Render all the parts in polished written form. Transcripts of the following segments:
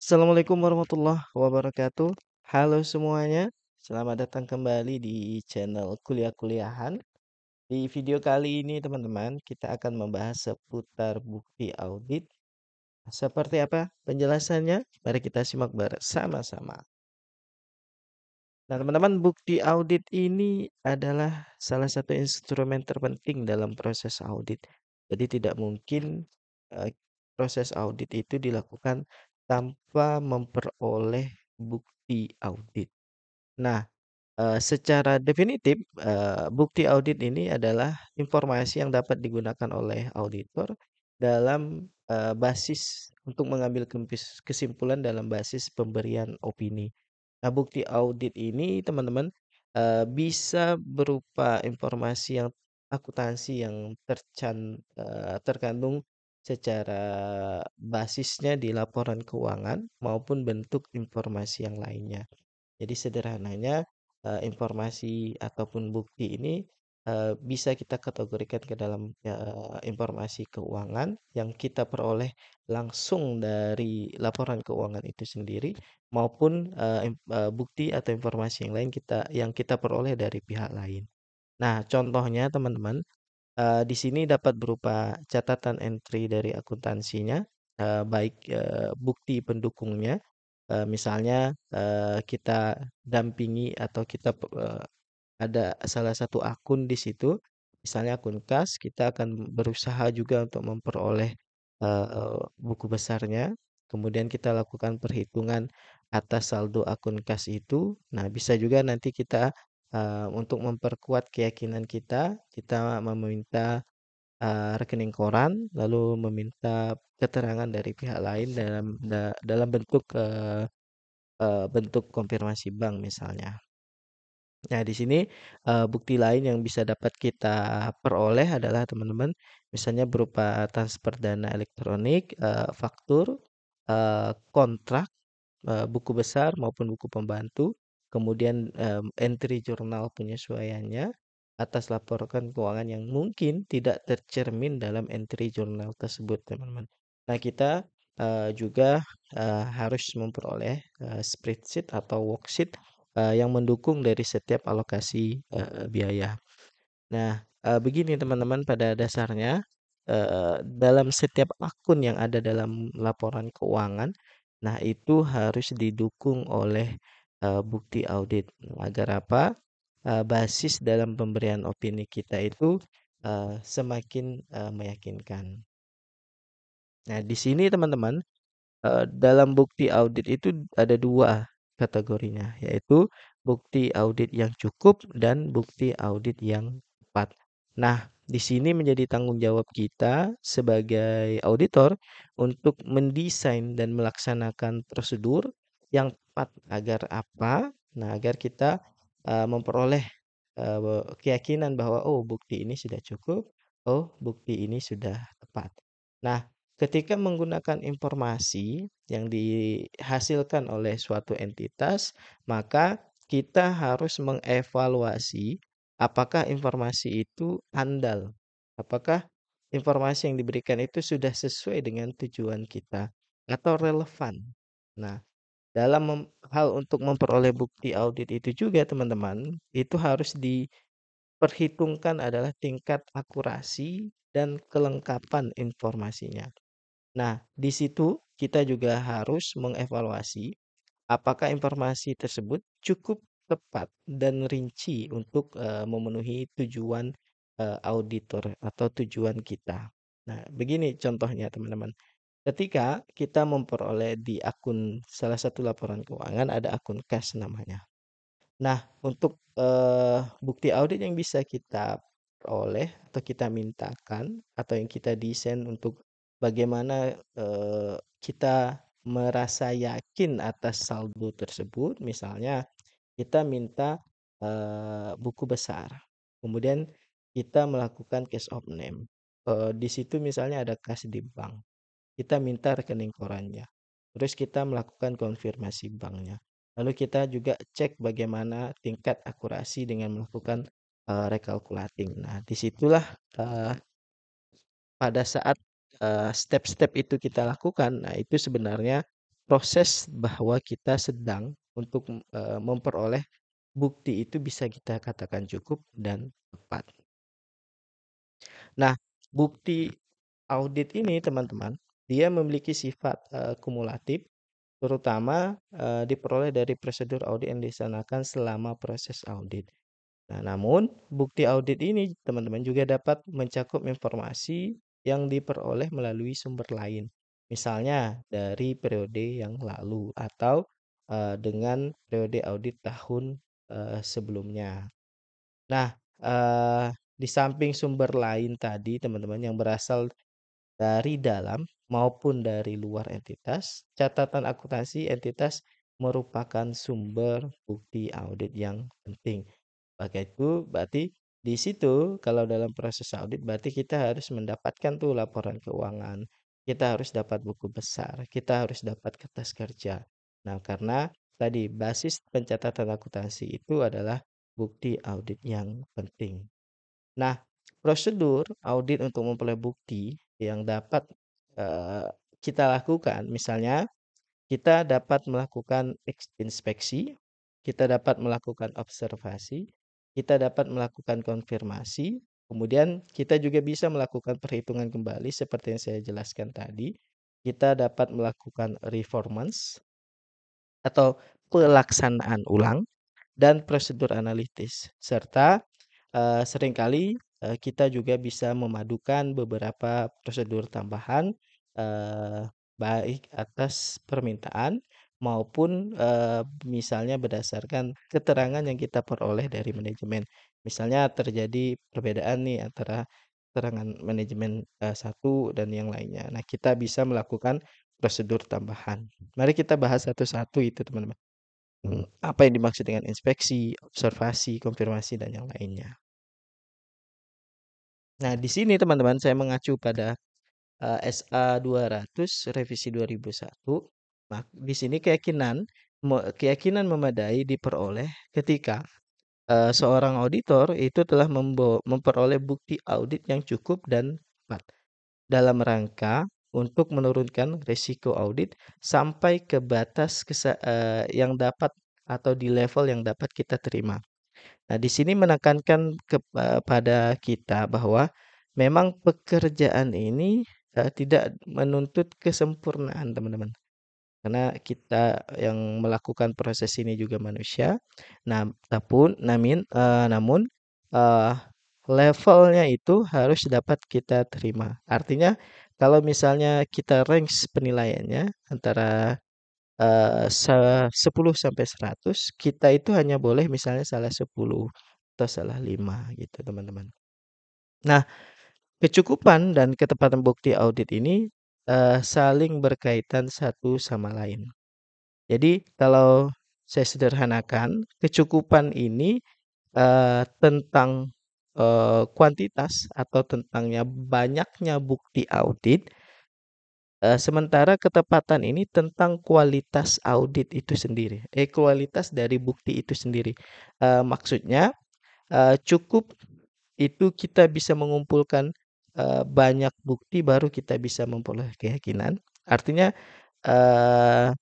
Assalamualaikum warahmatullahi wabarakatuh. Halo semuanya, selamat datang kembali di channel kuliah-kuliahan. Di video kali ini teman-teman, kita akan membahas seputar bukti audit. Seperti apa penjelasannya? Mari kita simak bersama-sama. Nah, teman-teman, bukti audit ini adalah salah satu instrumen terpenting dalam proses audit. Jadi tidak mungkin eh, proses audit itu dilakukan tanpa memperoleh bukti audit. Nah, secara definitif, bukti audit ini adalah informasi yang dapat digunakan oleh auditor dalam basis untuk mengambil kesimpulan dalam basis pemberian opini. Nah, bukti audit ini teman-teman bisa berupa informasi yang akuntansi yang terkandung secara basisnya di laporan keuangan maupun bentuk informasi yang lainnya. Jadi sederhananya, informasi ataupun bukti ini, bisa kita kategorikan ke dalam, informasi keuangan yang kita peroleh langsung dari laporan keuangan itu sendiri maupun, bukti atau informasi yang lain yang kita peroleh dari pihak lain. Nah, contohnya teman-teman, di sini dapat berupa catatan entry dari akuntansinya, baik, bukti pendukungnya. Misalnya, kita dampingi atau ada salah satu akun di situ, misalnya akun kas, kita akan berusaha juga untuk memperoleh, buku besarnya, kemudian kita lakukan perhitungan atas saldo akun kas itu. Nah, bisa juga nanti kita, untuk memperkuat keyakinan kita meminta, rekening koran, lalu meminta keterangan dari pihak lain dalam bentuk, bentuk konfirmasi bank misalnya. Nah, di sini, bukti lain yang bisa dapat kita peroleh adalah teman-teman, misalnya berupa transfer dana elektronik, faktur, kontrak, buku besar maupun buku pembantu, kemudian, entry jurnal penyesuaiannya atas laporan keuangan yang mungkin tidak tercermin dalam entry jurnal tersebut, teman-teman. Nah, kita, juga, harus memperoleh, spreadsheet atau worksheet, yang mendukung dari setiap alokasi, biaya. Nah, begini teman-teman pada dasarnya, dalam setiap akun yang ada dalam laporan keuangan, nah itu harus didukung oleh, bukti audit. Agar apa? Basis dalam pemberian opini kita itu, semakin, meyakinkan. Nah, di sini teman-teman, dalam bukti audit itu ada 2 kategorinya, yaitu bukti audit yang cukup dan bukti audit yang tepat. Nah, di sini menjadi tanggung jawab kita sebagai auditor untuk mendesain dan melaksanakan prosedur yang tepat agar apa? Nah, agar kita, memperoleh, keyakinan bahwa, "Oh, bukti ini sudah cukup. Oh, bukti ini sudah tepat." Nah, ketika menggunakan informasi yang dihasilkan oleh suatu entitas, maka kita harus mengevaluasi apakah informasi itu andal, apakah informasi yang diberikan itu sudah sesuai dengan tujuan kita atau relevan. Nah, dalam hal untuk memperoleh bukti audit itu juga teman-teman, itu harus diperhitungkan adalah tingkat akurasi dan kelengkapan informasinya. Nah, di situ kita juga harus mengevaluasi apakah informasi tersebut cukup tepat dan rinci untuk, memenuhi tujuan, auditor atau tujuan kita. Nah, begini contohnya teman-teman, ketika kita memperoleh di akun salah satu laporan keuangan ada akun kas namanya. Nah, untuk, bukti audit yang bisa kita peroleh atau kita mintakan atau yang kita desain untuk bagaimana, kita merasa yakin atas saldo tersebut, misalnya kita minta, buku besar, kemudian kita melakukan cash of name, di situ misalnya ada kas di bank, kita minta rekening korannya, terus kita melakukan konfirmasi banknya. Lalu kita juga cek bagaimana tingkat akurasi dengan melakukan, rekalkulating. Nah, disitulah pada saat, step-step itu kita lakukan, nah itu sebenarnya proses bahwa kita sedang untuk memperoleh bukti itu bisa kita katakan cukup dan tepat. Nah, bukti audit ini teman-teman, dia memiliki sifat kumulatif, terutama diperoleh dari prosedur audit yang dilaksanakan selama proses audit. Nah, namun bukti audit ini teman-teman juga dapat mencakup informasi yang diperoleh melalui sumber lain. Misalnya dari periode yang lalu atau dengan periode audit tahun sebelumnya. Nah, di samping sumber lain tadi teman-teman yang berasal dari dalam maupun dari luar entitas, catatan akuntansi entitas merupakan sumber bukti audit yang penting. Maka itu berarti di situ kalau dalam proses audit berarti kita harus mendapatkan tuh laporan keuangan. Kita harus dapat buku besar, kita harus dapat kertas kerja. Nah, karena tadi basis pencatatan akuntansi itu adalah bukti audit yang penting. Nah, prosedur audit untuk memperoleh bukti yang dapat kita lakukan, misalnya kita dapat melakukan inspeksi, kita dapat melakukan observasi, kita dapat melakukan konfirmasi, kemudian kita juga bisa melakukan perhitungan kembali seperti yang saya jelaskan tadi. Kita dapat melakukan reformance atau pelaksanaan ulang dan prosedur analitis, serta seringkali kita juga bisa memadukan beberapa prosedur tambahan, eee, baik atas permintaan maupun misalnya berdasarkan keterangan yang kita peroleh dari manajemen. Misalnya terjadi perbedaan nih antara keterangan manajemen satu dan yang lainnya. Nah, kita bisa melakukan prosedur tambahan. Mari kita bahas satu-satu itu teman-teman. Apa yang dimaksud dengan inspeksi, observasi, konfirmasi, dan yang lainnya. Nah, di sini teman-teman saya mengacu pada SA 200 revisi 2001. Nah, di sini keyakinan memadai diperoleh ketika seorang auditor itu telah memperoleh bukti audit yang cukup dan tepat dalam rangka untuk menurunkan risiko audit sampai ke batas yang dapat atau di level yang dapat kita terima. Nah, di sini menekankan kepada kita bahwa memang pekerjaan ini tidak menuntut kesempurnaan, teman-teman. Karena kita yang melakukan proses ini juga manusia. Nah, namun eh, levelnya itu harus dapat kita terima. Artinya kalau misalnya kita ranks penilaiannya antara 10 sampai 100, kita itu hanya boleh misalnya salah 10 atau salah 5 gitu, teman-teman. Nah, kecukupan dan ketepatan bukti audit ini saling berkaitan satu sama lain. Jadi kalau saya sederhanakan, kecukupan ini tentang kuantitas atau tentangnya banyaknya bukti audit. Sementara ketepatan ini tentang kualitas audit itu sendiri, kualitas dari bukti itu sendiri. Maksudnya, cukup itu kita bisa mengumpulkan banyak bukti baru kita bisa memperoleh keyakinan. Artinya, eee,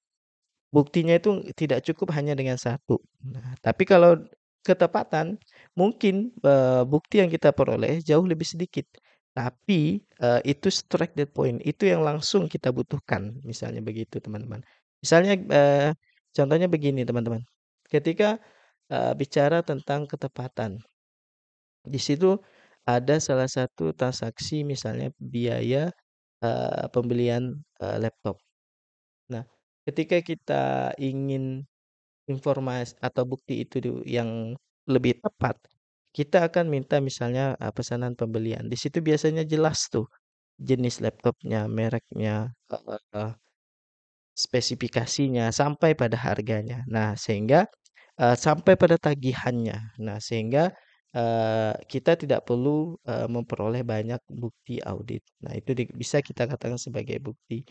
buktinya itu tidak cukup hanya dengan satu. Nah, tapi kalau ketepatan, mungkin bukti yang kita peroleh jauh lebih sedikit, tapi itu strike that point, itu yang langsung kita butuhkan, misalnya begitu teman-teman. Misalnya contohnya begini teman-teman, ketika bicara tentang ketepatan, di situ ada salah satu transaksi misalnya biaya pembelian laptop. Nah, ketika kita ingin informasi atau bukti itu yang lebih tepat, kita akan minta misalnya pesanan pembelian. Di situ biasanya jelas tuh jenis laptopnya, mereknya, spesifikasinya, sampai pada harganya. Nah, sehingga sampai pada tagihannya. Nah, sehingga kita tidak perlu memperoleh banyak bukti audit. Nah, itu bisa kita katakan sebagai bukti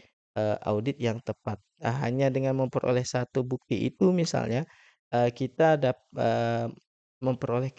audit yang tepat. Hanya dengan memperoleh satu bukti itu misalnya kita memperoleh